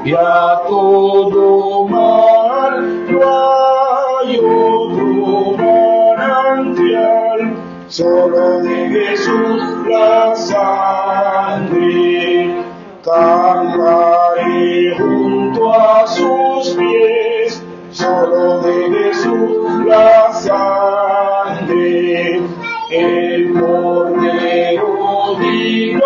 limpia todo mal, no hay otro manantial, solo de Jesús la sangre. Cantaré junto a sus pies, solo de Jesús la sangre. El Cordero digno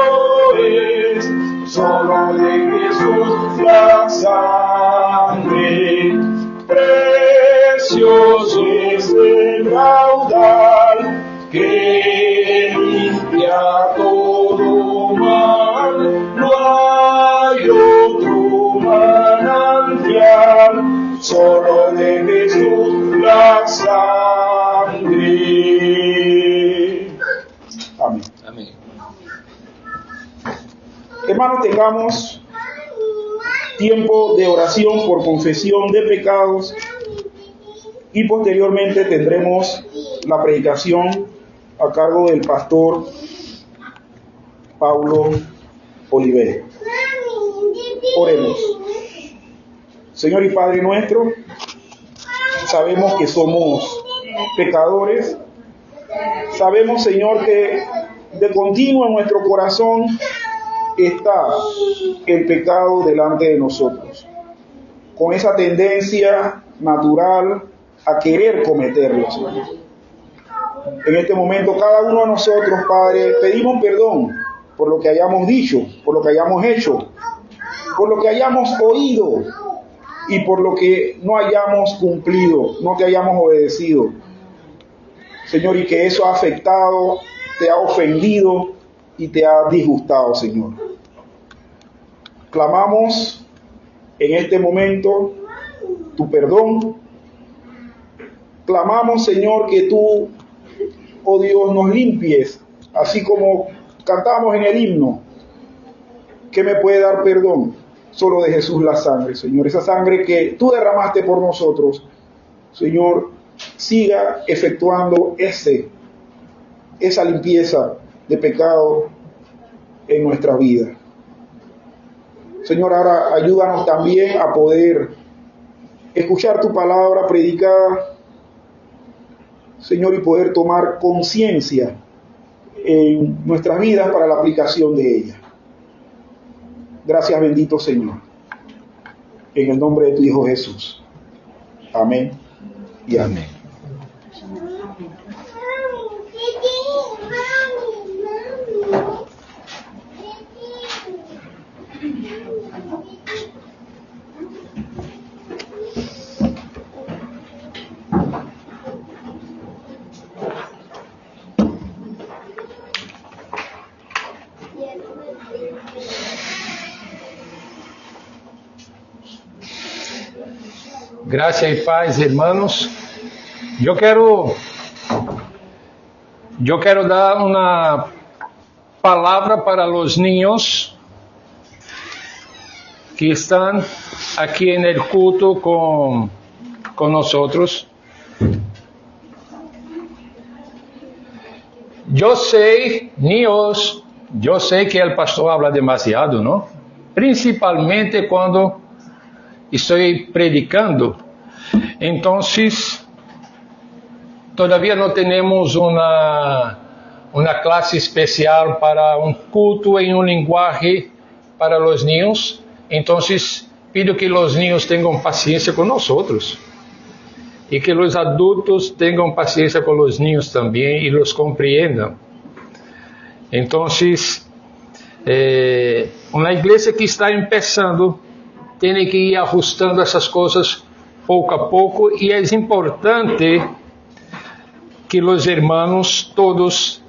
es, solo de Jesús la sangre. Precioso es el raudal que limpia todo mal, no hay otro manantial, solo de Jesús la sangre. Amén. Amén. Hermanos, tengamos tiempo de oración por confesión de pecados y posteriormente tendremos la predicación a cargo del pastor Paulo Oliveira. Oremos. Señor y Padre nuestro, sabemos que somos pecadores. Sabemos, Señor, que de continuo en nuestro corazón está el pecado delante de nosotros, con esa tendencia natural a querer cometerlo, Señor. En este momento, cada uno de nosotros, Padre, pedimos perdón por lo que hayamos dicho, por lo que hayamos hecho, por lo que hayamos oído y por lo que no hayamos cumplido, no te hayamos obedecido. Señor, y que eso ha afectado, te ha ofendido y te ha disgustado, Señor. Clamamos en este momento tu perdón. Clamamos, Señor, que tú, oh Dios, nos limpies, así como cantamos en el himno, que me puede dar perdón, solo de Jesús la sangre, Señor. Esa sangre que tú derramaste por nosotros, Señor, siga efectuando esa limpieza de pecado en nuestra vida. Señor, ahora ayúdanos también a poder escuchar tu palabra predicada, Señor, y poder tomar conciencia en nuestras vidas para la aplicación de ella. Gracias, bendito Señor. En el nombre de tu Hijo Jesús. Amén y amén. Gracia y paz, hermanos. Yo quiero dar una palabra para los niños que están aquí en el culto con nosotros. Yo sé, niños, yo sé que el pastor habla demasiado, ¿no? Principalmente cuando estoy predicando. Entonces, todavía no tenemos una clase especial para un culto en un lenguaje para los niños. Entonces, pido que los niños tengan paciencia con nosotros y que los adultos tengan paciencia con los niños también y los comprendan. Entonces, una iglesia que está empezando tiene que ir ajustando essas coisas pouco a pouco, e é importante que os irmãos todos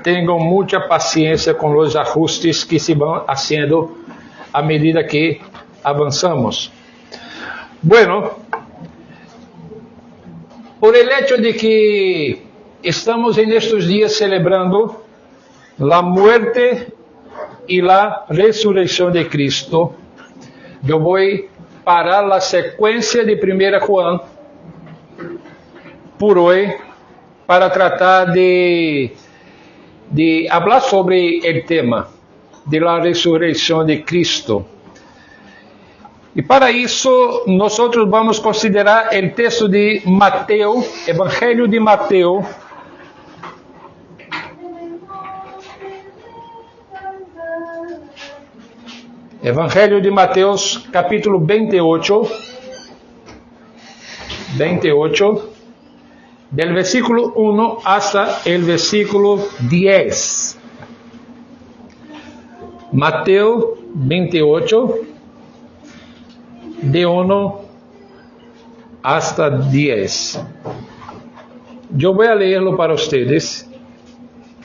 tenham muita paciência com os ajustes que se vão fazendo à medida que avançamos. Bueno, por el hecho de que estamos en estos días celebrando la muerte y la resurrección de Cristo, eu vou parar a sequência de 1 Juan por hoje para tratar de falar sobre o tema de la resurrección de Cristo. E para isso, nós vamos considerar o texto de Mateus, Evangelho de Mateus, Evangelho de Mateus, capítulo 28, del versículo 1 hasta el versículo 10. Mateus 28, de 1 hasta 10. Yo voy a leerlo para ustedes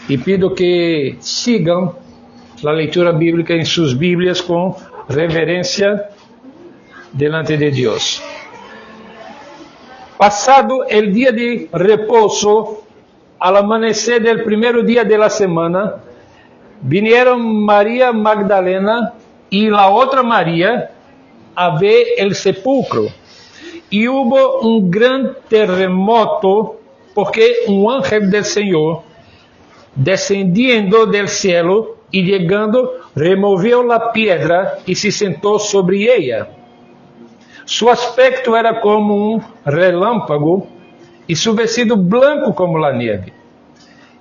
y pido que sigan la lectura bíblica en sus Biblias con reverencia delante de Dios. Pasado el día de reposo, al amanecer del primer día de la semana, vinieron María Magdalena y la otra María a ver el sepulcro. Y hubo un gran terremoto, porque un ángel del Señor, descendiendo del cielo y llegando, removió la piedra y se sentó sobre ella. Su aspecto era como un relámpago y su vestido blanco como la nieve.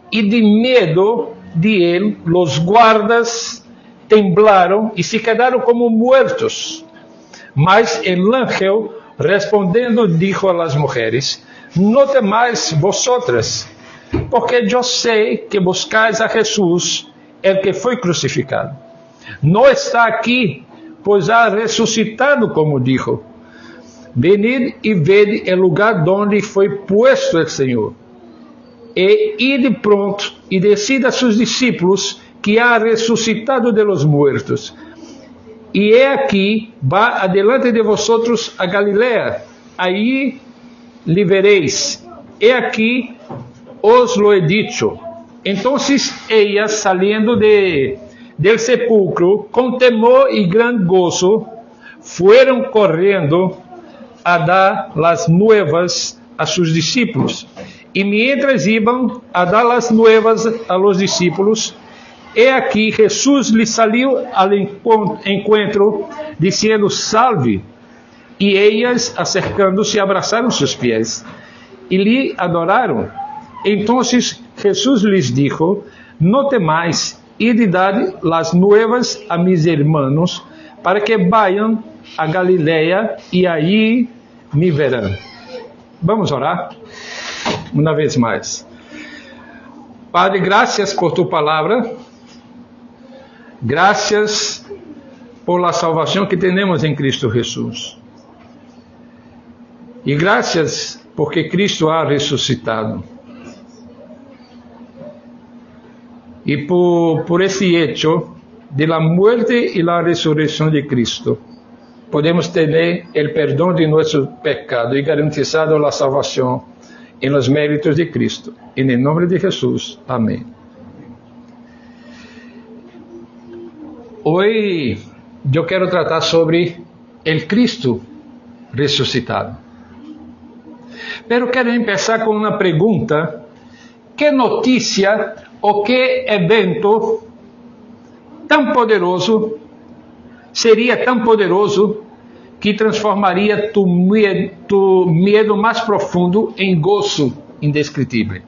Y de miedo de él, los guardas temblaron y se quedaron como muertos. Mas el ángel, respondiendo, dijo a las mujeres: no temáis vosotras, porque yo sé que buscáis a Jesús, el que foi crucificado. No está aquí, pues ha resucitado, como dijo. Venid y ved el lugar donde foi puesto el Señor. E ide pronto y decid a sus discípulos que ha resucitado de los muertos. Y he aquí, va adelante de vosotros a Galilea, allí le veréis. He aquí, os lo he dicho. Entonces ellas, saliendo del sepulcro, con temor y gran gozo, fueron corriendo a dar las nuevas a sus discípulos. Y mientras iban a dar las nuevas a los discípulos, he aquí Jesús les salió al encuentro, diciendo: salve. Y ellas, acercándose, abrazaron sus pies y le adoraron. Entonces Jesús les dijo: no temáis, id y dad las nuevas a mis hermanos, para que vayan a Galilea y allí me verán. Vamos a orar una vez más. Padre, gracias por tu palabra. Gracias por la salvación que tenemos en Cristo Jesús. Y gracias porque Cristo ha resucitado. Y por ese hecho de la muerte y la resurrección de Cristo, podemos tener el perdón de nuestro pecado y garantizado la salvación en los méritos de Cristo. En el nombre de Jesús. Amén. Hoy yo quiero tratar sobre el Cristo resucitado. Pero quiero empezar con una pregunta. ¿Qué noticia o qué evento tan poderoso sería tan poderoso que transformaría tu miedo más profundo en gozo indescriptible?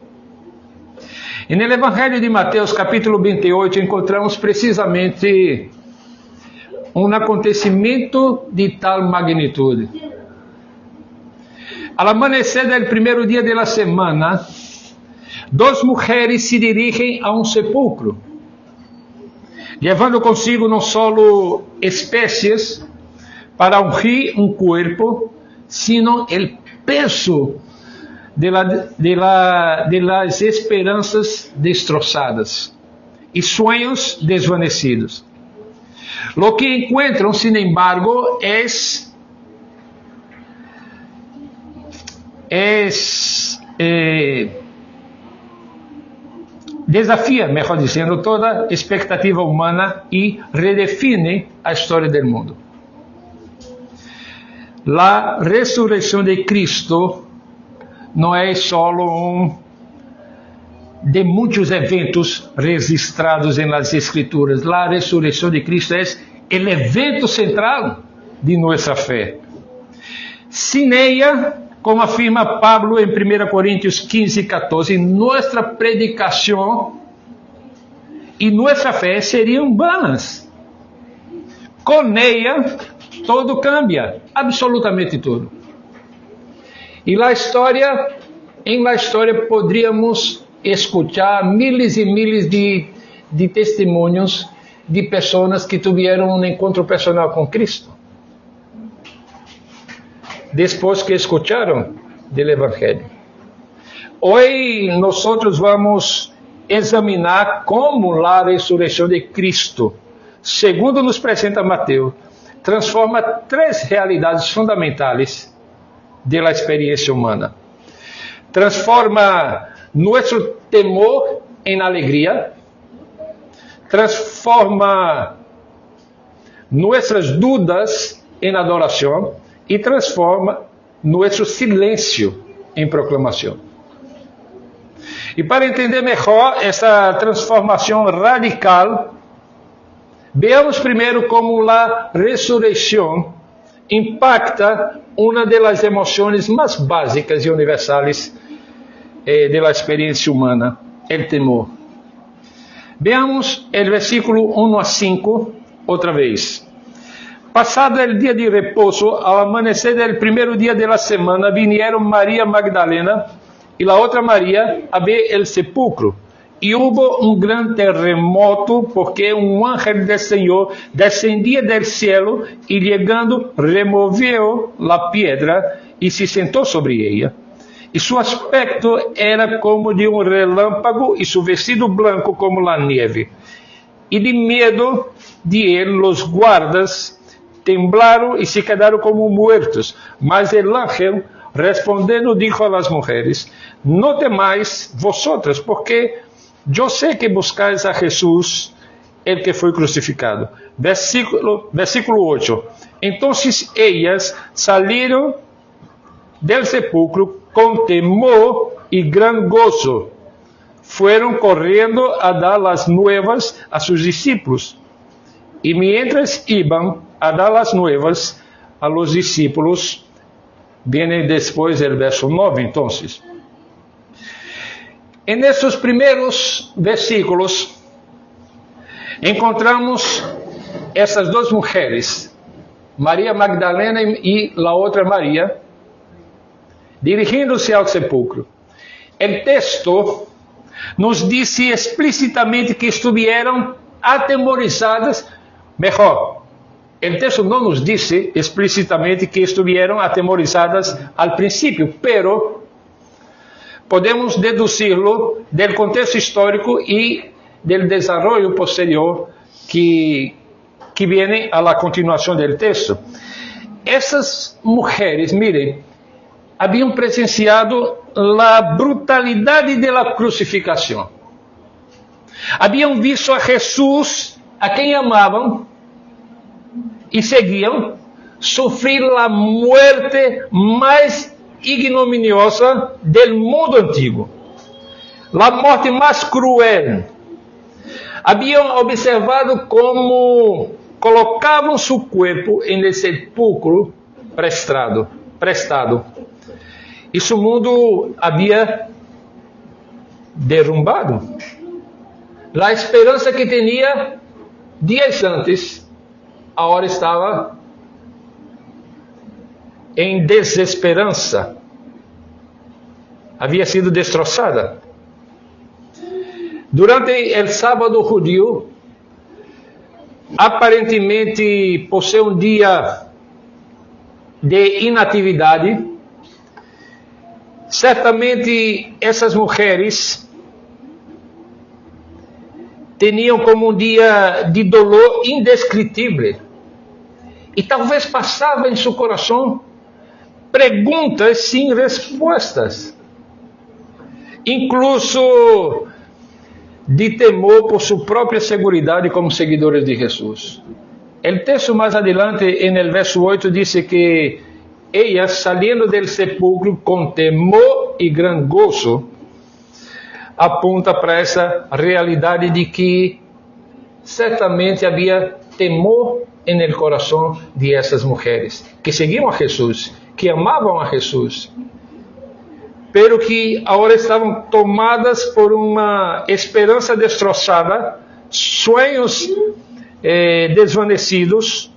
En el Evangelio de Mateus, capítulo 28, encontramos precisamente un acontecimiento de tal magnitud. Al amanecer del primer día de la semana, dos mujeres se dirigen a un sepulcro, llevando consigo no solo especies para ungir un cuerpo, sino el peso de las esperanzas destrozadas y sueños desvanecidos. Lo que encuentran, sin embargo, desafía, mejor diciendo, toda expectativa humana y redefine la historia del mundo. La resurrección de Cristo no es solo de muchos eventos registrados en las Escrituras. La resurrección de Cristo es el evento central de nossa fé. Sin ella, como afirma Pablo em 1 Coríntios 15, 14, nossa predicação e nossa fé seriam vanas. Com ella, todo cambia, absolutamente tudo. E em la história poderíamos escuchar miles e miles de testemunhos de pessoas que tiveram um encontro personal com Cristo, depois que escutaram do Evangelho. Hoje nós vamos examinar como a ressurreição de Cristo, segundo nos apresenta Mateus, transforma três realidades fundamentais da experiência humana. Transforma nosso temor em alegria, transforma nossas dúvidas em adoração e transforma nosso silêncio em proclamação. E para entender melhor essa transformação radical, veamos primeiro como a ressurreição impacta uma das emoções mais básicas e universais da experiência humana, o temor. Veamos o versículo 1 a 5 outra vez. Passado o dia de repouso, ao amanhecer do primeiro dia da semana, vinieron Maria Magdalena e a outra Maria a ver o sepulcro. E houve gran terremoto, porque ángel del Senhor descendia del cielo e, chegando, removeu a pedra e se sentou sobre ella. E su aspecto era como de relâmpago e su vestido blanco como la nieve. E de medo de ele, os guardas temblaram e se quedaram como muertos. Mas el ángel, respondendo, dijo a las mujeres: no temais vosotras, porque eu sei que buscais a Jesús, el que foi crucificado. Versículo 8. Entonces ellas salieron del sepulcro com temor e gran gozo. Fueron corriendo a dar las nuevas a sus discípulos. Y mientras iban a dar las nuevas a los discípulos, viene después el verso 9, entonces. En estos primeros versículos encontramos essas duas mulheres, Maria Magdalena e a outra Maria, dirigindo-se ao sepulcro. O texto nos disse explicitamente que estiveram atemorizadas. Melhor, o texto não nos disse explicitamente que estiveram atemorizadas ao princípio, pero podemos deduzi-lo do contexto histórico e do desenvolvimento posterior que viene a la continuação do texto. Essas mulheres, mirem, haviam presenciado a brutalidade da crucificação. Haviam visto a Jesus, a quem amavam e seguiam, sofrer a morte mais ignominiosa del mundo antigo, a morte mais cruel. Haviam observado como colocavam seu corpo em el sepulcro prestado. E seu mundo havia derrumbado. A esperança que tinha dias antes, agora estava em desesperança. Havia sido destroçada. Durante o sábado judío, aparentemente por ser um dia de inatividade, certamente essas mulheres tinham como um dia de dolor indescritível. E talvez passava em seu coração perguntas sem respostas, incluso de temor por sua própria segurança como seguidores de Jesus. O texto mais adiante, no verso 8, diz que ellas, saliendo del sepulcro com temor e gran gozo, aponta para essa realidade de que certamente havia temor en el corazón de esas mujeres, que seguían a Jesús, que amaban a Jesús, pero que ahora estaban tomadas por una esperanza destrozada, sueños desvanecidos,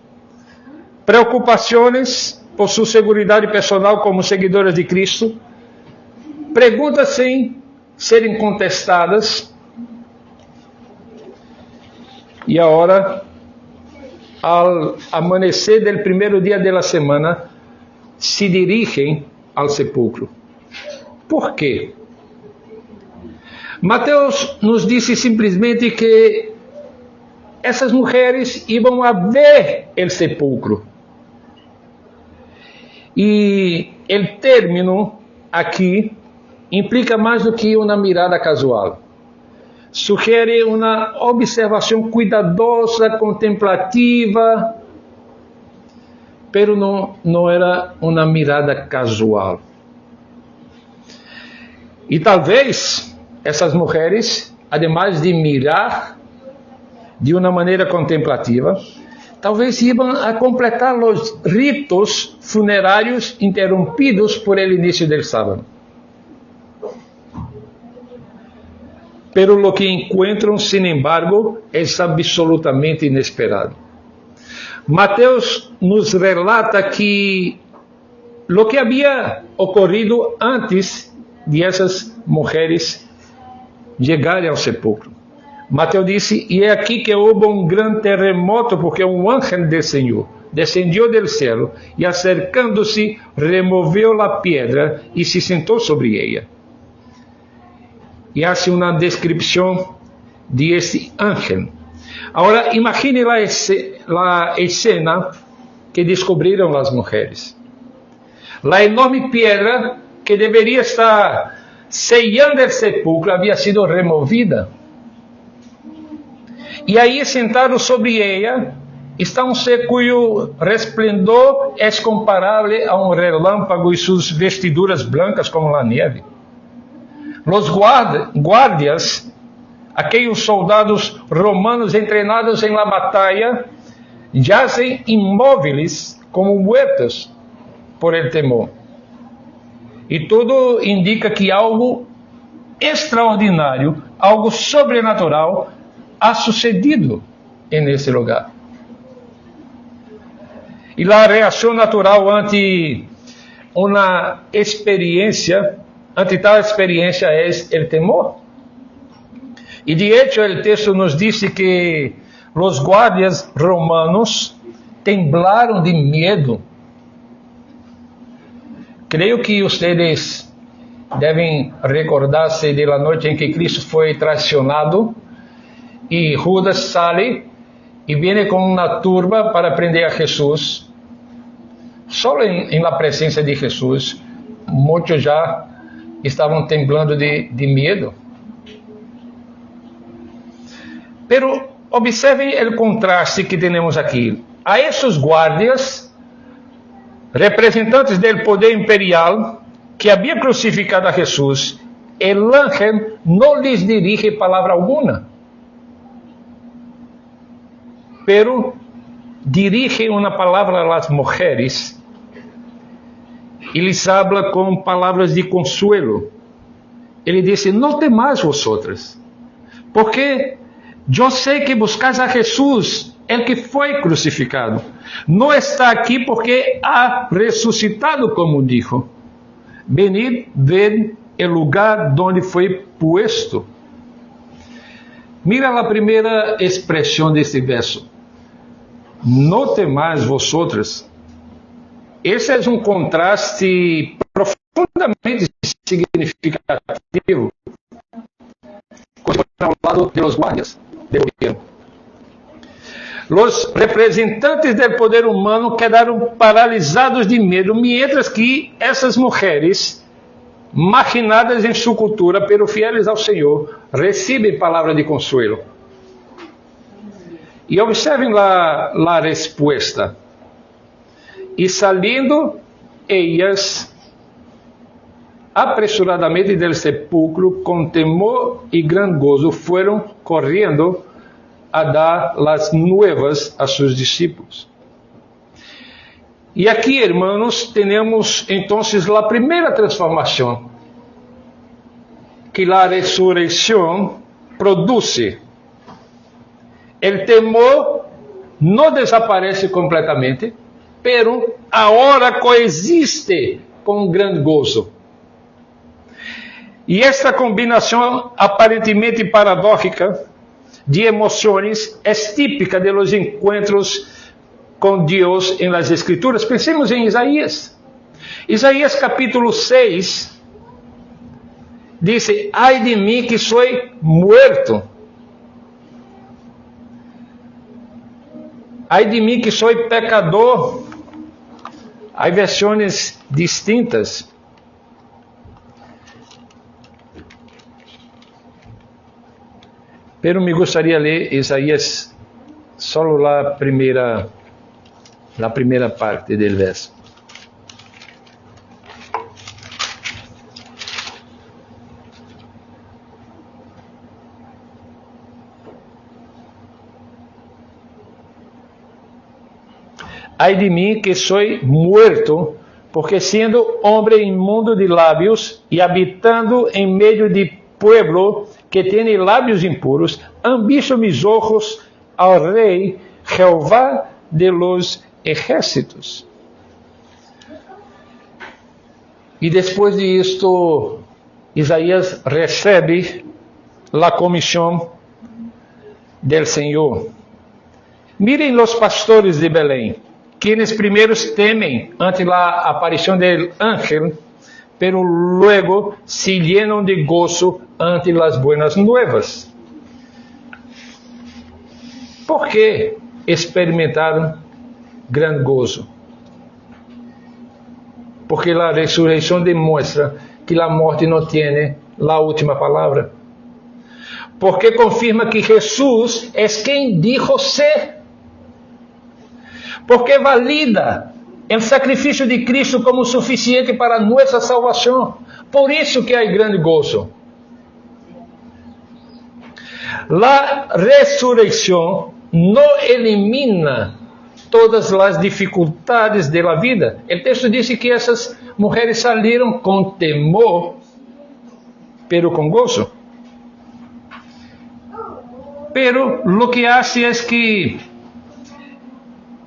preocupaciones por su seguridad personal como seguidores de Cristo, preguntas sem serem contestadas, e agora, al amanecer del primeiro dia de la semana, se dirigem ao sepulcro. Por quê? Mateus nos disse simplesmente que essas mulheres iam a ver o sepulcro. E o término aqui implica mais do que uma mirada casual. Sugere uma observação cuidadosa, contemplativa, pero não era uma mirada casual. E talvez essas mulheres, ademais de mirar de uma maneira contemplativa, talvez iam a completar os ritos funerários interrompidos por el início del sábado. Pero lo que encuentran, sin embargo, es absolutamente inesperado. Mateus nos relata que lo que había ocurrido antes de essas mulheres chegarem ao sepulcro. Mateus disse, e é aqui que houve um grande terremoto, porque um ángel do Senhor descendió del cielo e, acercando-se, removeu a pedra e se sentou sobre ella. E hace uma descrição de esse ángel. Agora, imagine a escena que descobriram as mulheres. A enorme pedra que deveria estar sellando o sepulcro havia sido removida. E aí, sentado sobre ella, está um ser cuyo resplendor é comparável a um relâmpago e suas vestiduras brancas como a neve. Los guardias, aqueles soldados romanos entrenados em la batalha, yacen inmóveis como muertos por el temor. E tudo indica que algo extraordinário, algo sobrenatural ha sucedido nesse lugar. E a reação natural ante uma experiência, ante tal experiência, é o temor. E de hecho, o texto nos diz que os guardias romanos temblaram de medo. Creio que vocês devem recordar-se da noite em que Cristo foi traicionado e Judas sale e vem com uma turba para prender a Jesus. Só em la presença de Jesus, muitos já estavam temblando de medo. Pero observem o contraste que temos aqui. A esses guardias, representantes do poder imperial, que havia crucificado a Jesus, el ángel não lhes dirige palavra alguma, pero dirige uma palavra às mulheres e lhes habla com palavras de consuelo. Ele disse: não temais vosotras, porque eu sei que buscais a Jesus, el que foi crucificado. Não está aqui porque ha ressuscitado, como dijo. Venid, ved el lugar donde foi puesto. Mira a primeira expressão deste verso. Não temais vosotras. Esse é um contraste profundamente significativo ao lado dos guardias do governo. Os representantes do poder humano quedaram paralisados de medo, mientras que essas mulheres, marginadas em sua cultura, pero fieles ao Senhor, recebem palavra de consuelo. E observem a resposta. E salindo ellas apressuradamente del sepulcro, com temor e gran gozo, foram correndo a dar as nuevas a seus discípulos. E aqui, hermanos, temos então a primeira transformação que a ressurreição produz. O temor não desaparece completamente, pero agora coexiste com um grande gozo. E esta combinação aparentemente paradójica de emoções é típica de los encontros com Deus em las Escrituras. Pensemos em Isaías. Isaías capítulo 6 diz: ai de mim que sou muerto. Ai de mim que sou pecador. Há versões distintas. Pero me gostaria de ler Isaías só a primeira parte do verso. Ai de mim que sou muerto, porque sendo homem imundo de lábios e habitando em meio de pueblo que tem lábios impuros, ambiço mis ojos ao rei Jeová de los ejércitos. E depois disto, Isaías recebe a comissão del Senhor. Miren los pastores de Belém, quienes primeros temen ante la aparición del ángel, pero luego se llenan de gozo ante las buenas nuevas. ¿Por qué experimentaron gran gozo? Porque la resurrección demuestra que la muerte no tiene la última palabra. Porque confirma que Jesús es quien dijo ser. Porque valida o sacrifício de Cristo como suficiente para nossa salvação. Por isso que há grande gozo. A ressurreição não elimina todas as dificuldades da vida. O texto diz que essas mulheres saíram com temor, pero com gozo. Pero lo que hace es que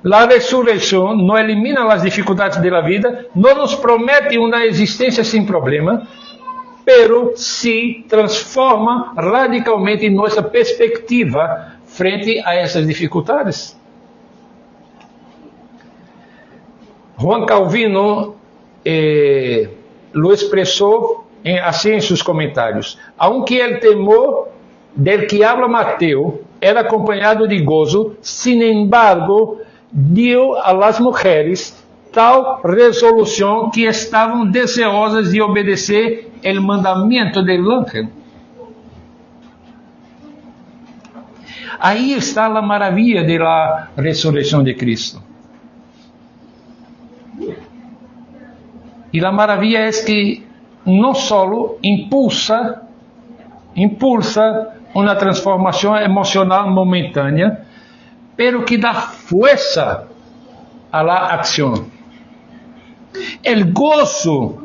a ressurreição não elimina as dificuldades da vida, não nos promete uma existência sem problema, pero se transforma radicalmente nossa perspectiva frente a essas dificuldades. Juan Calvino lo expressou assim em seus comentários: aunque el temor del que habla Mateo era acompanhado de gozo, sin embargo, dio a las mujeres tal resolução que estavam desejosas de obedecer el mandamiento del ángel. Aí está a maravilha de la ressurreição de Cristo. E a maravilha é que não só impulsa uma transformação emocional momentânea, pero que dá força a la acción. El gozo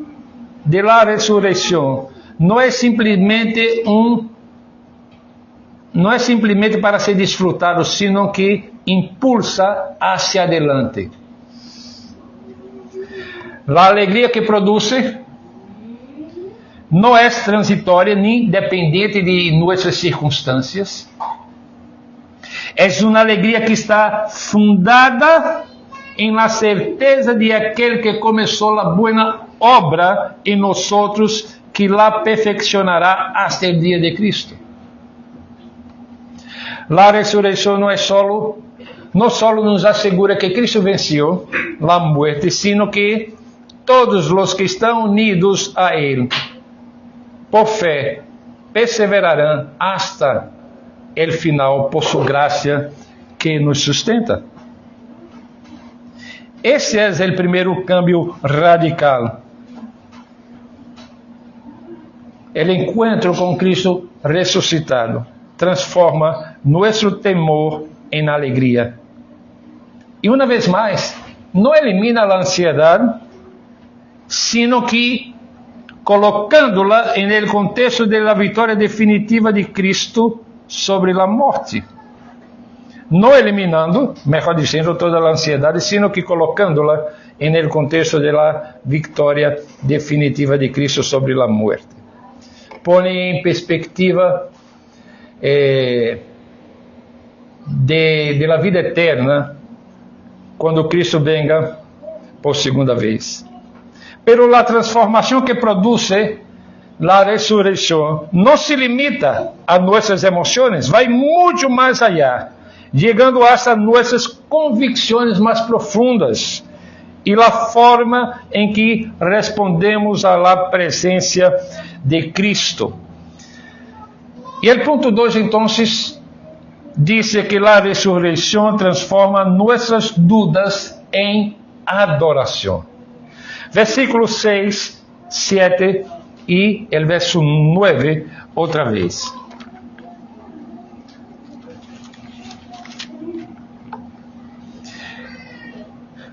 de la resurrección no es simplemente para ser disfrutado, sino que impulsa hacia adelante. La alegría que produce no es transitoria ni dependiente de nuestras circunstancias. Es una alegría que está fundada en la certeza de aquel que comenzó la buena obra en nosotros, que la perfeccionará hasta el día de Cristo. La resurrección no solo nos asegura que Cristo venció la muerte, sino que todos los que están unidos a Él, por fe, perseverarán hasta el final por su gracia que nos sustenta. Esse é o primeiro cambio radical. El encuentro com Cristo ressuscitado. transforma nosso temor em alegria. E uma vez mais, não elimina a ansiedade, sino que colocándola en el contexto de la victoria definitiva de Cristo sobre a morte. Não eliminando, melhor dizendo, toda a ansiedade, sino que colocándola en el contexto de la victoria definitiva de Cristo sobre a morte. Põe em perspectiva de la vida eterna, quando Cristo venga por segunda vez. Pero la transformación que produce la resurrección no se limita a nuestras emociones, va mucho más allá, llegando hasta nuestras convicciones más profundas y la forma en que respondemos a la presencia de Cristo. Y el punto 2 entonces dice que la resurrección transforma nuestras dudas en adoración. Versículos 6, 7 e o verso 9, outra vez.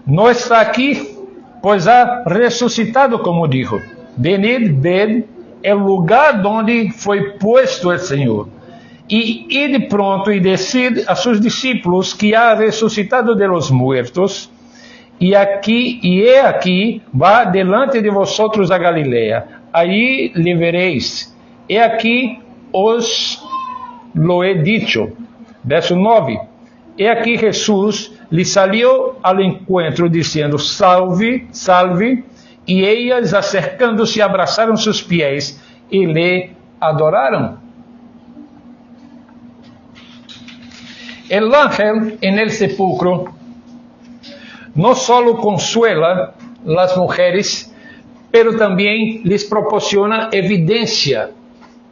Não está aqui, pois ha ressuscitado, como dijo. Venid, ved o lugar onde foi posto o Senhor. E ide pronto e decid a seus discípulos que ha ressuscitado de los muertos. E he aqui, vá delante de vosotros a Galileia, aí lhe vereis. E aqui os lo he dicho. Verso 9. E aqui Jesus lhe salió ao encontro, dizendo: salve, salve. E ellas, acercando-se, abraçaram seus pés e lhe adoraram. El ángel en el sepulcro no solo consuela las mujeres, pero también les proporciona evidencia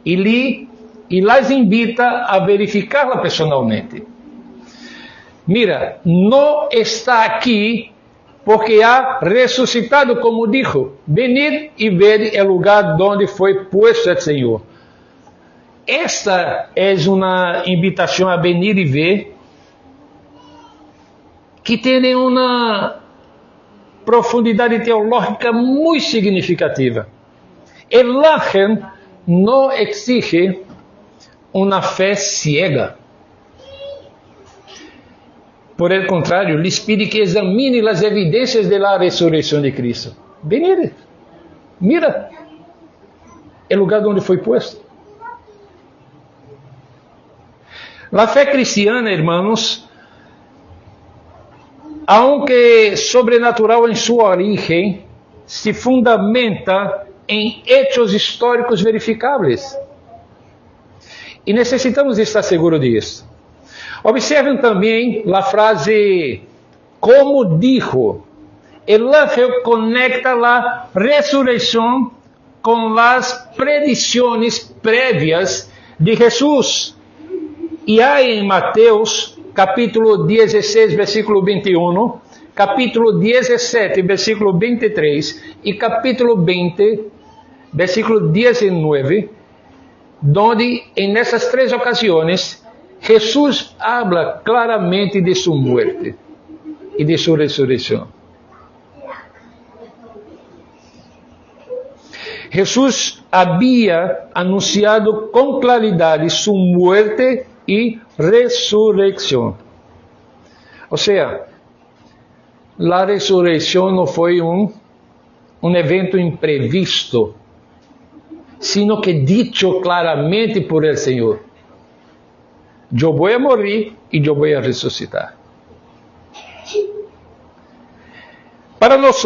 y las invita a verificarla personalmente. Mira, no está aquí porque ha resucitado, como dijo: venid y ved el lugar donde fue puesto el Señor. Esta es una invitación a venir y ver que tem uma profundidade teológica muito significativa. El ángel não exige uma fé ciega. Por el contrario, les pide que examine as evidências de la ressurreição de Cristo. Venid, mira o lugar onde foi posto. A fé cristiana, hermanos, aunque sobrenatural em sua origem, se fundamenta em hechos históricos verificáveis. E necessitamos estar seguros disso. Observem também a frase, como dijo. El ángel conecta a ressurreição com as predições prévias de Jesus. E há em Mateus capítulo 16, versículo 21, capítulo 17, versículo 23 e capítulo 20, versículo 19, onde, nessas três ocasiões, Jesus habla claramente de sua morte e de sua ressurreição. Jesus havia anunciado com claridade sua morte e ressurreição. Ou seja, a ressurreição não foi um evento imprevisto, sino que dicho claramente por el Senhor. Eu vou morrer e eu vou ressuscitar. Para nós,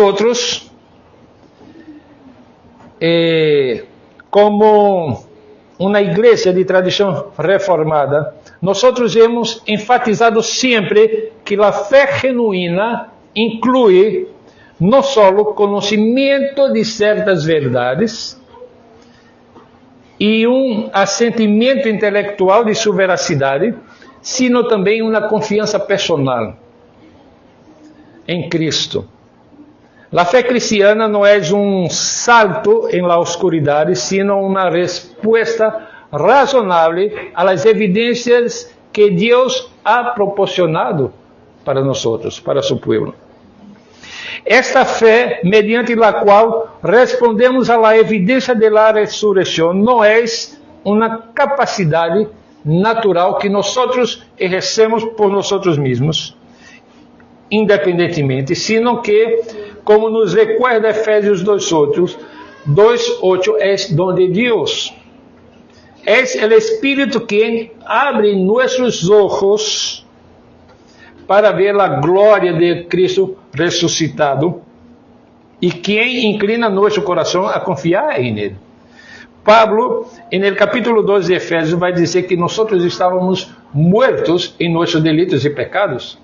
como uma igreja de tradição reformada, nós hemos enfatizado sempre que a fé genuína inclui não só o conhecimento de certas verdades e assentimento intelectual de sua veracidade, sino também uma confiança personal em Cristo. A fé cristiana não é salto em la oscuridade, sino uma resposta razonable a las evidencias que Dios ha proporcionado para nosotros, para su pueblo. Esta fé, mediante la cual respondemos a la evidencia de la resurrección, no es una capacidade natural que nosotros ejercemos por nosotros mismos, independentemente, sino que, como nos recuerda Efésios 2:8, es don de Dios. Es el Espíritu quien abre nuestros ojos para ver la gloria de Cristo resucitado y quien inclina nuestro corazón a confiar en Él. Pablo, en el capítulo 2 de Efésios, vai dizer que nosotros estávamos muertos en nuestros delitos y pecados.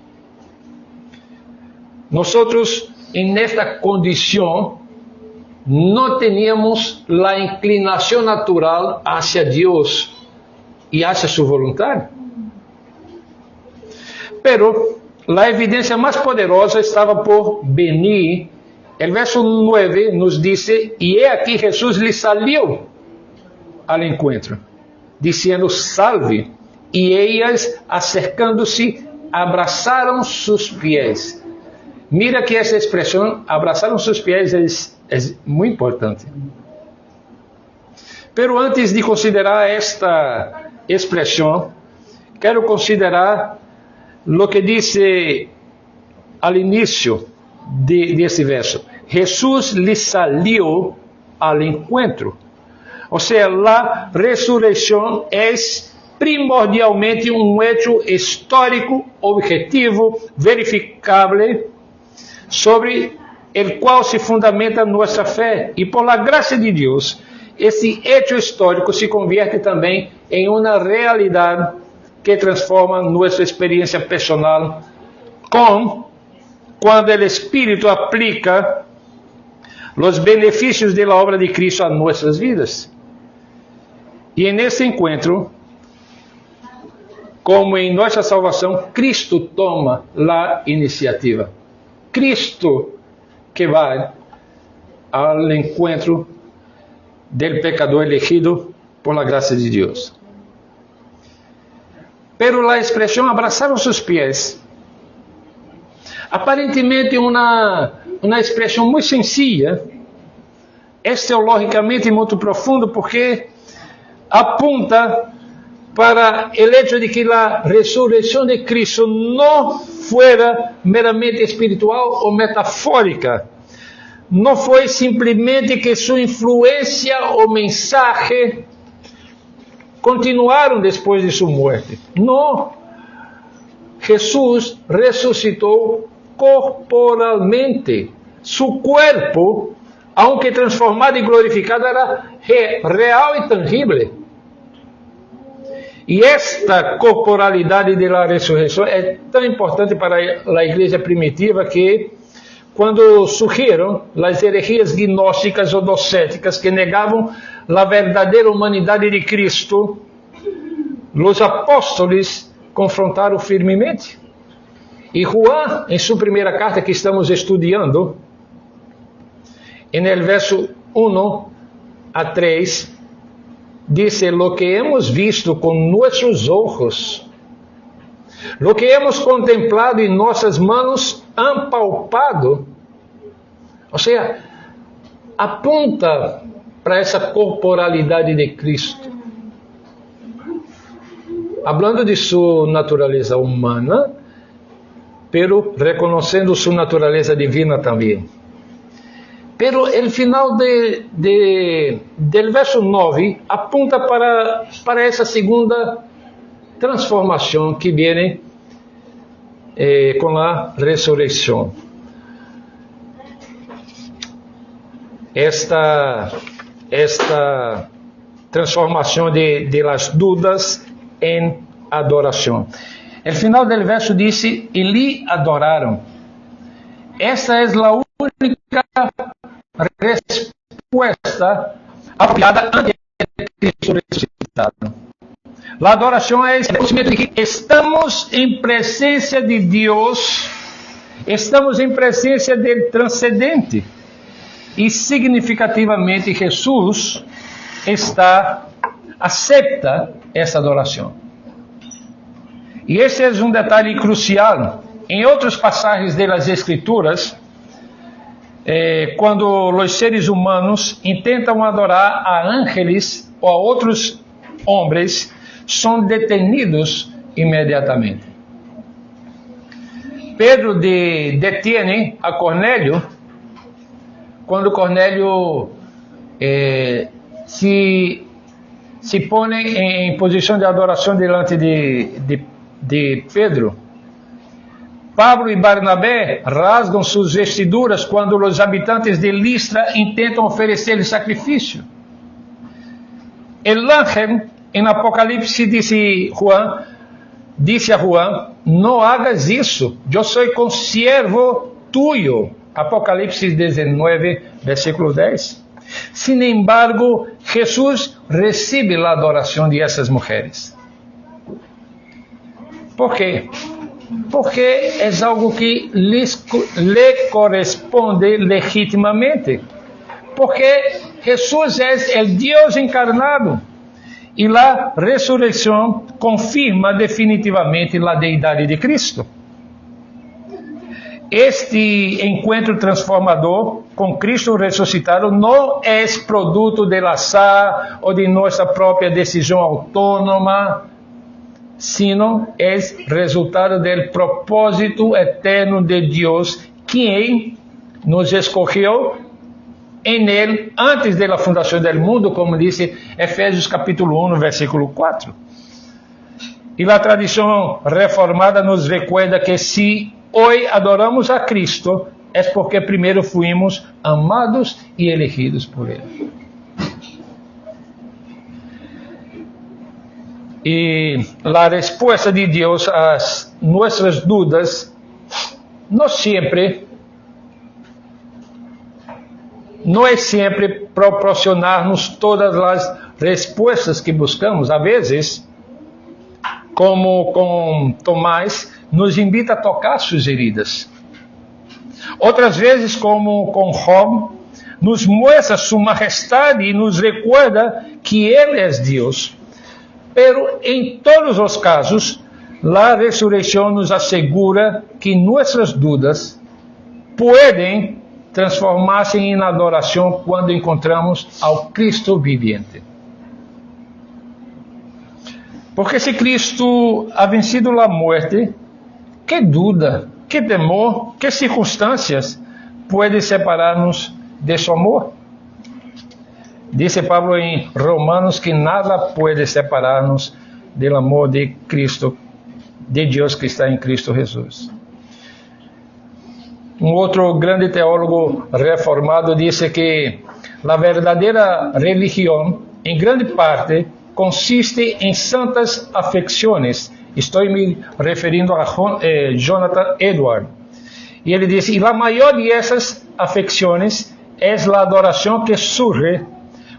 Nosotros, en esta condición, no teníamos la inclinación natural hacia Dios y hacia su voluntad. Pero la evidencia más poderosa estaba por venir. El verso 9 nos dice, y he aquí Jesús le salió al encuentro, diciendo, salve. Y ellas, acercándose, abrazaron sus pies. Mira que essa expressão, abraçaram seus pés, é muito importante. Pero antes de considerar esta expressão, quero considerar o que disse al início desse verso. Jesús lhe salió al encuentro. Ou seja, a ressurreição é primordialmente um hecho histórico, objetivo, verificável, sobre el cual se fundamenta nuestra fe. Y por la gracia de Dios, ese hecho histórico se convierte también en una realidad que transforma nuestra experiencia personal cuando el Espíritu aplica los beneficios de la obra de Cristo a nuestras vidas. Y en ese encuentro, como en nuestra salvación, Cristo toma la iniciativa. Cristo que vai ao encontro del pecador elegido por la gracia de Dios. Pero la expresión abrazaron sus pies, aparentemente uma expressão muito sencilla, é teologicamente muito profundo, porque apunta para el hecho de que la resurrección de Cristo no fuera meramente espiritual o metafórica. No fue simplemente que su influencia o mensaje continuaron después de su muerte. No, Jesús resucitó corporalmente. Su cuerpo, aunque transformado y glorificado, era real y tangible. E esta corporalidade da ressurreição é tão importante para a igreja primitiva que, quando surgiram as herejias gnósticas ou docéticas que negavam a verdadeira humanidade de Cristo, os apóstolos confrontaram firmemente. E Juan, em sua primeira carta que estamos estudando, no verso 1 a 3, dice, lo que hemos visto con nuestros ojos, lo que hemos contemplado y nuestras manos han palpado. Ou seja, apunta para essa corporalidade de Cristo. Hablando de sua natureza humana, pero reconhecendo sua natureza divina também. Pero el final del verso 9 apunta para essa segunda transformação que viene com a ressurreição. Esta transformação de las dudas em adoração. El final del verso dice, e lhe adoraram. Essa é a única resposta apropriada ante Cristo ressuscitado. A adoração é o reconhecimento de que estamos em presença de Deus, estamos em presença do transcendente, e significativamente Jesus está acepta essa adoração. E esse é um detalhe crucial. Em outras passagens das Escrituras, quando os seres humanos tentam adorar a ángeles ou a outros homens, são detenidos imediatamente. Pedro detiene a Cornélio quando Cornélio se põe em posição de adoração diante de Pedro. Pablo e Barnabé rasgam suas vestiduras quando os habitantes de Listra tentam oferecer-lhe sacrifício. El ángel, em Apocalipse, disse a Juan, não hagas isso, eu sou consiervo tuyo. Apocalipse 19, versículo 10. Sin embargo, Jesús recebe a adoração de essas mulheres. ¿Por quê? Porque é algo que lhe corresponde legitimamente. Porque Jesus é o Deus encarnado. E a ressurreição confirma definitivamente a deidade de Cristo. Este encontro transformador com Cristo ressuscitado não é produto do azar ou de nossa própria decisão autônoma, sino é resultado do propósito eterno de Deus, quem nos escolheu em Ele antes da fundação do mundo, como disse Efésios capítulo 1, versículo 4. E a tradição reformada nos recuerda que se hoje adoramos a Cristo, é porque primeiro fuimos amados e elegidos por Ele. E a resposta de Deus às nossas dúvidas não é sempre proporcionar-nos todas as respostas que buscamos. Às vezes, como com Tomás, nos invita a tocar suas heridas. Outras vezes, como com Job, nos mostra sua majestade e nos recuerda que Ele é Deus. Pero em todos os casos, a ressurreição nos assegura que nossas dúvidas podem transformar-se em adoração quando encontramos ao Cristo viviente. Porque se Cristo ha vencido a morte, que dúvida, que temor, que circunstâncias podem separar-nos de seu amor? Disse Pablo em Romanos que nada pode separar-nos do amor de Cristo, de Deus que está em Cristo Jesus. Um outro grande teólogo reformado disse que a verdadeira religião, em grande parte, consiste em santas afecções. Estou me referindo a Jonathan Edwards. E ele disse, e a maior dessas afecções é a adoração que surge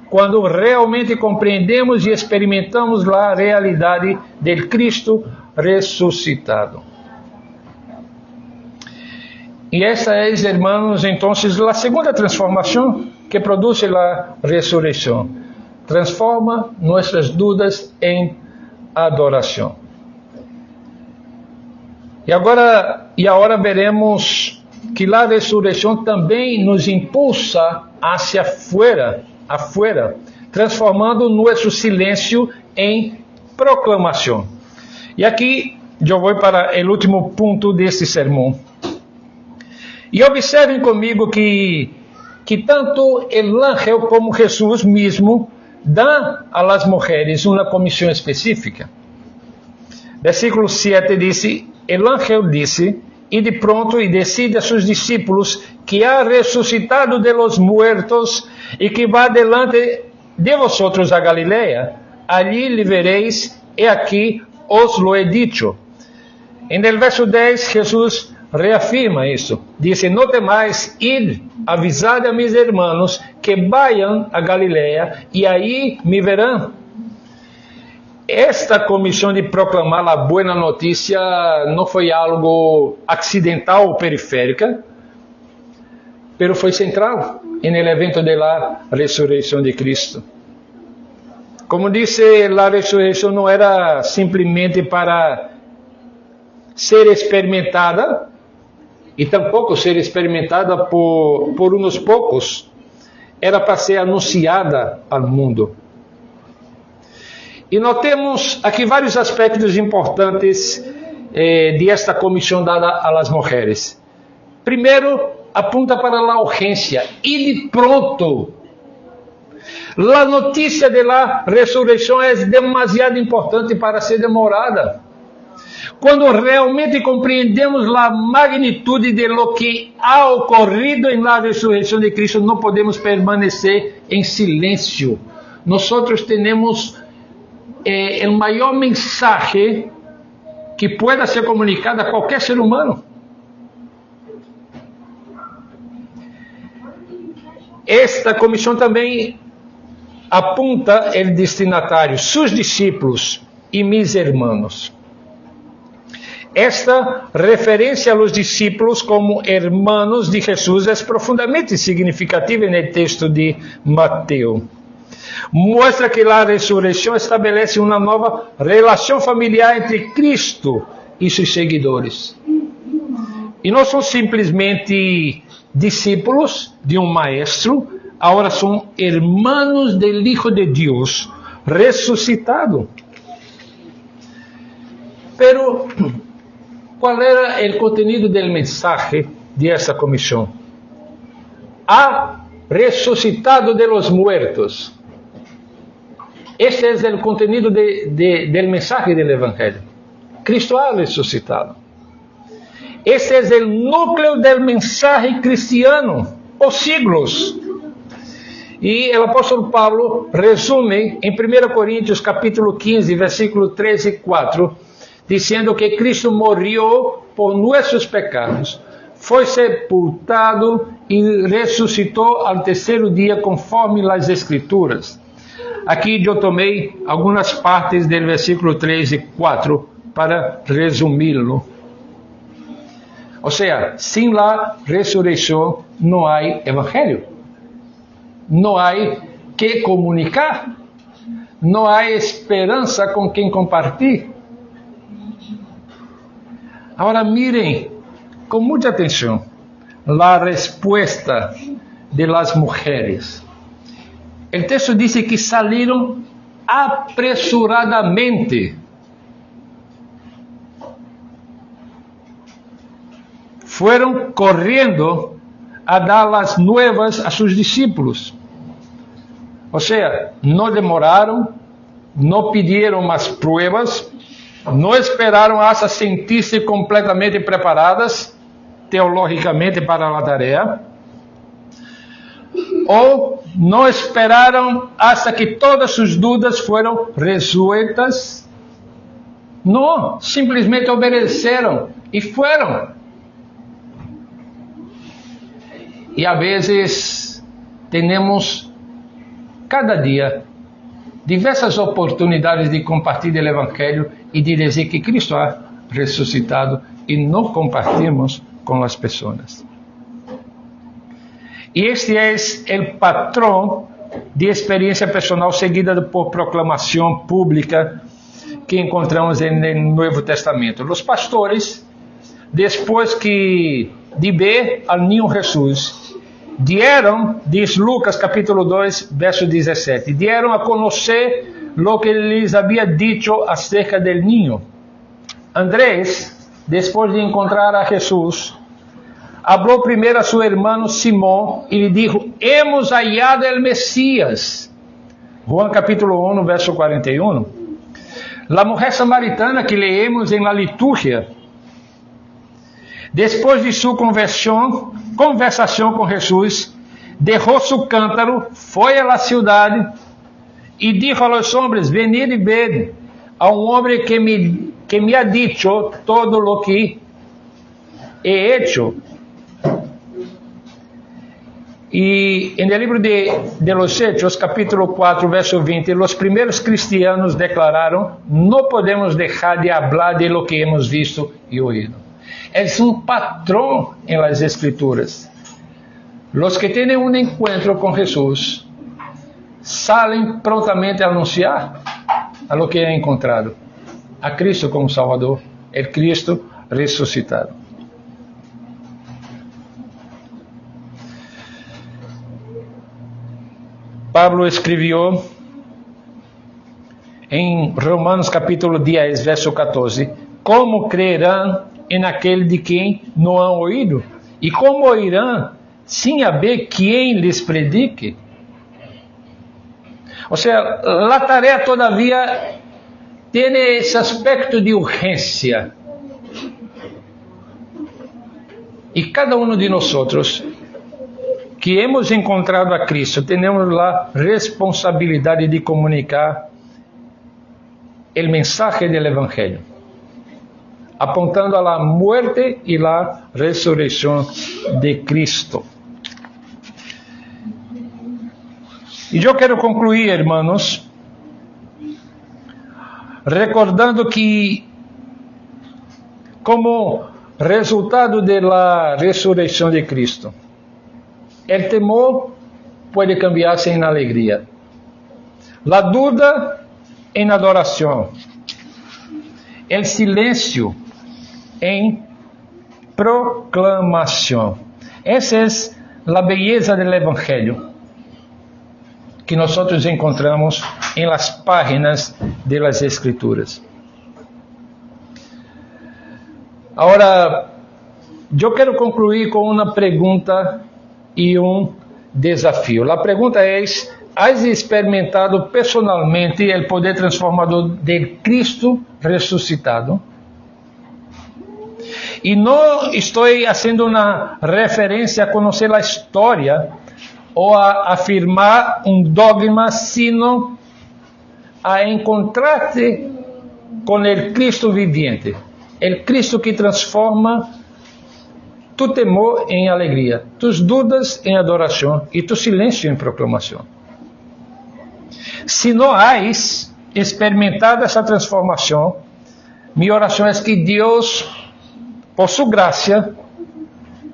quando realmente compreendemos e experimentamos a realidade del Cristo ressuscitado. E essa é, irmãos, então, a segunda transformação que produz a ressurreição. Transforma nossas dúvidas em adoração. E agora veremos que a ressurreição também nos impulsa hacia afuera, transformando nosso silêncio em proclamação. E aqui eu vou para o último ponto deste sermão. E observem comigo que tanto o ángel como Jesus mesmo dão às mulheres uma comissão específica. Versículo 7 diz, o ángel disse, e de pronto e decide a seus discípulos que ha ressuscitado de los muertos e que va delante de vosotros a Galileia, allí lhe vereis, e aqui os lo he dicho. En el verso 10, Jesus reafirma isso. Dice, no temais, id, avisad a mis hermanos que vayan a Galileia e aí me verão. Esta comissão de proclamar a boa notícia não foi algo acidental ou periférica, pero foi central no evento da ressurreição de Cristo. Como disse, a ressurreição não era simplesmente para ser experimentada, e tampouco ser experimentada por uns poucos, era para ser anunciada ao mundo. E nós temos aqui vários aspectos importantes de esta comissão dada às mulheres. Primeiro, apunta para a urgência, e de pronto. A notícia da ressurreição é demasiado importante para ser demorada. Quando realmente compreendemos a magnitude de lo que ha ocorrido em la ressurreição de Cristo, não podemos permanecer em silêncio. Nós temos o maior mensagem que pueda ser comunicado a qualquer ser humano. Esta comissão também apunta o destinatário, seus discípulos e mis hermanos. Esta referência aos discípulos como hermanos de Jesus é profundamente significativa no texto de Mateus. Mostra que a ressurreição estabelece uma nova relação familiar entre Cristo e seus seguidores. E não são simplesmente discípulos de um maestro, agora são hermanos do Hijo de Deus ressuscitado. Pero, qual era o contenido do mensagem de esta comissão? Ha ressuscitado de los muertos. Este é o contenido do mensagem do Evangelho. Cristo ha ressuscitado. Este é o núcleo do mensagem cristiano, por siglos. E o apóstolo Paulo resume em 1 Coríntios capítulo 15, versículo 3 e 4, dizendo que Cristo morreu por nossos pecados, foi sepultado e ressuscitou ao terceiro dia, conforme as Escrituras. Aqui eu tomei algumas partes do versículo 3 e 4 para resumi-lo. Ou seja, sem a ressurreição não há evangelho, não há que comunicar, não há esperança com quem compartilhar. Agora mirem com muita atenção a resposta de las mulheres. O texto diz que saíram apressuradamente. Foram correndo a dar as novas a seus discípulos. Ou seja, não demoraram, não pediram mais pruebas, não esperaram hasta sentir-se completamente preparadas teologicamente para a tarefa, ou não esperaram hasta que todas suas dúvidas foram resueltas. Não, simplesmente obedeceram e foram. E às vezes temos cada dia diversas oportunidades de compartilhar o Evangelho e de dizer que Cristo ha ressuscitado e não compartilhamos com as pessoas. E este é o padrão de experiência pessoal seguida por proclamação pública que encontramos no Novo Testamento. Os pastores, depois de ver ao ninho Jesus, dieron, diz Lucas capítulo 2, verso 17, dieron a conhecer lo que lhes havia dicho acerca del niño. Andrés, depois de encontrar a Jesus, habló primeiro a seu irmão Simão e lhe dijo: hemos hallado el Mesías. Juan capítulo 1, verso 41. La mujer samaritana que leemos em la liturgia, depois de sua conversação com Jesus, deixou seu cântaro, foi à cidade e disse aos homens: venid e ved a um homem que me ha dicho todo lo que he hecho. E no livro de los Hechos, capítulo 4, verso 20, os primeiros cristianos declararam: não podemos deixar de falar de lo que hemos visto e ouído. É patrão em las Escrituras. Los que têm um encontro com Jesus salen prontamente a anunciar a lo que han encontrado, a Cristo como Salvador, el Cristo resucitado. Pablo escreveu em Romanos capítulo 10, verso 14, como crerão em aquele de quem não han ouído? E como oirão sem haver quem lhes predique? Ou seja, a tarefa todavia tem esse aspecto de urgência. E cada um de nós que hemos encontrado a Cristo, temos a responsabilidade de comunicar o mensaje do Evangelho, apontando a la muerte e la resurrección de Cristo. E eu quero concluir, hermanos, recordando que, como resultado da ressurreição de Cristo, o temor pode cambiar-se em alegria, a dúvida em adoração, o silêncio em proclamação. Essa é a beleza do Evangelho que nós encontramos em las páginas de las Escrituras. Agora, eu quero concluir com uma pergunta e desafio. A pergunta é: has experimentado personalmente o poder transformador de Cristo ressuscitado? E não estou fazendo uma referência a conhecer a história ou a afirmar dogma, sino a encontrar-te com o Cristo viviente, o Cristo que transforma tu temor em alegria, tus dúvidas em adoração e tu silêncio em proclamação. Se não has experimentado essa transformação, minha oração é que Deus, por sua graça,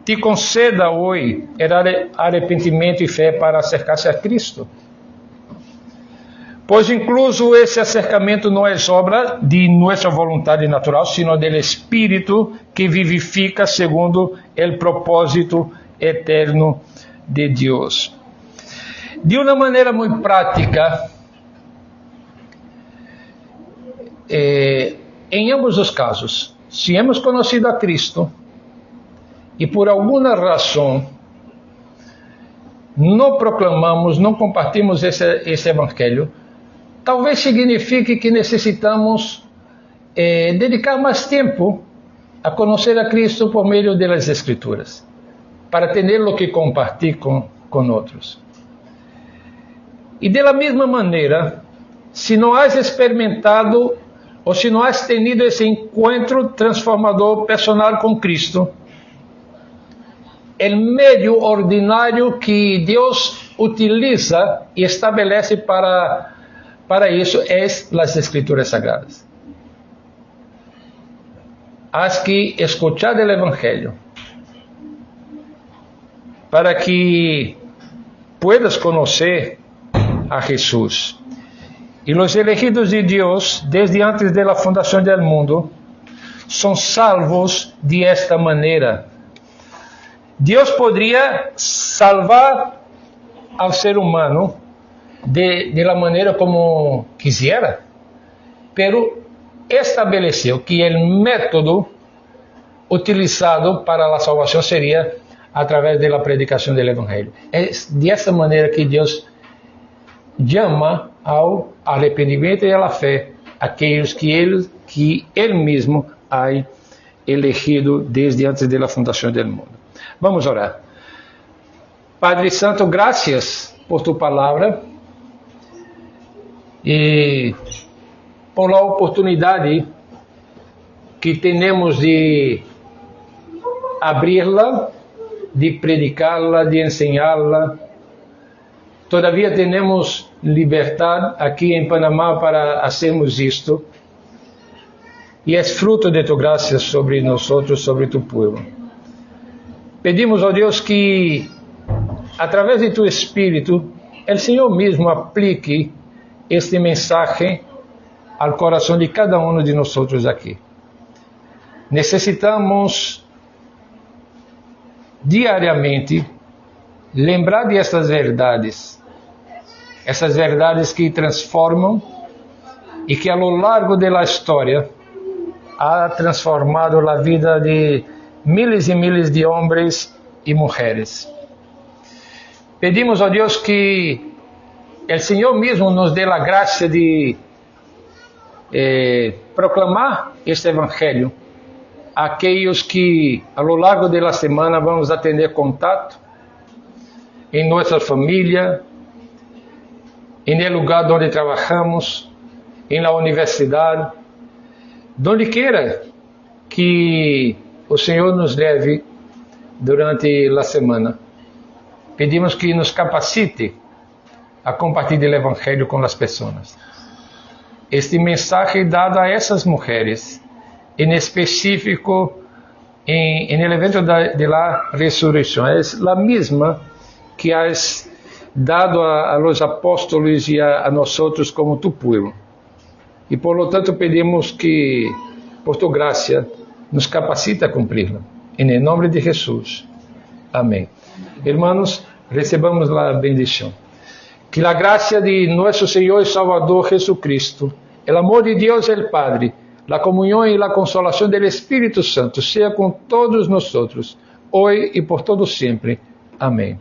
te conceda hoje arrependimento e fé para acercar-se a Cristo. Pois incluso esse acercamento não é obra de nossa vontade natural, sino do Espírito que vivifica segundo o propósito eterno de Deus. De uma maneira muito prática, em ambos os casos, se hemos conhecido a Cristo e por alguma razão não proclamamos, não compartilhamos esse Evangelho, talvez signifique que necessitamos dedicar mais tempo a conhecer a Cristo por meio das Escrituras, para ter o que compartilhar com outros. E de la mesma maneira, se não has experimentado ou se não has tenido esse encontro transformador personal com Cristo, o meio ordinário que Deus utiliza e estabelece para isso é as Escrituras Sagradas. Has que escuchar o Evangelho para que puedas conhecer a Jesus. E os elegidos de Deus, desde antes da fundação do mundo, são salvos de esta maneira. Deus poderia salvar ao ser humano de la maneira como quisiera, pero estabeleceu que o método utilizado para a salvação seria através da predicação do Evangelho. É dessa maneira que Deus chama ao arrependimento e à fé aqueles que Ele mesmo ha elegido desde antes da fundação do mundo. Vamos orar. Padre Santo, graças por tu palavra e por a oportunidade que temos de abri-la, de predicá-la, de ensiná-la. Todavia temos liberdade aqui em Panamá para fazermos isto, e é fruto de tu graça sobre nós, sobre tu povo. Pedimos, ó Deus, que através de tu Espírito el Señor mismo aplique este mensaje al corazón de cada uno de nosotros aquí. Necesitamos diariamente lembrar de essas verdades que transformam e que a lo largo da história ha transformado a vida de miles e miles de homens e mulheres. Pedimos a Deus que o Senhor mesmo nos dê a graça de proclamar este evangelho a aqueles que a lo largo da semana vamos a ter contato em nossa família, em el lugar onde trabalhamos, em la universidade, donde quiera que o Senhor nos leve durante a semana. Pedimos que nos capacite a compartilhar o Evangelho com as pessoas. Este mensaje dado a essas mulheres, em específico en el evento de la resurrección, es la misma que has dado a los apóstolos y a nosotros como tu pueblo. Y por lo tanto pedimos que, por tu gracia, nos capacita a cumprirla. En el nombre de Jesús. Amén. Hermanos, recebamos la bendición. Que la gracia de nuestro Señor y Salvador Jesucristo, el amor de Dios el Padre, la comunión y la consolación del Espíritu Santo sea con todos nosotros, hoy y por todo siempre. Amén.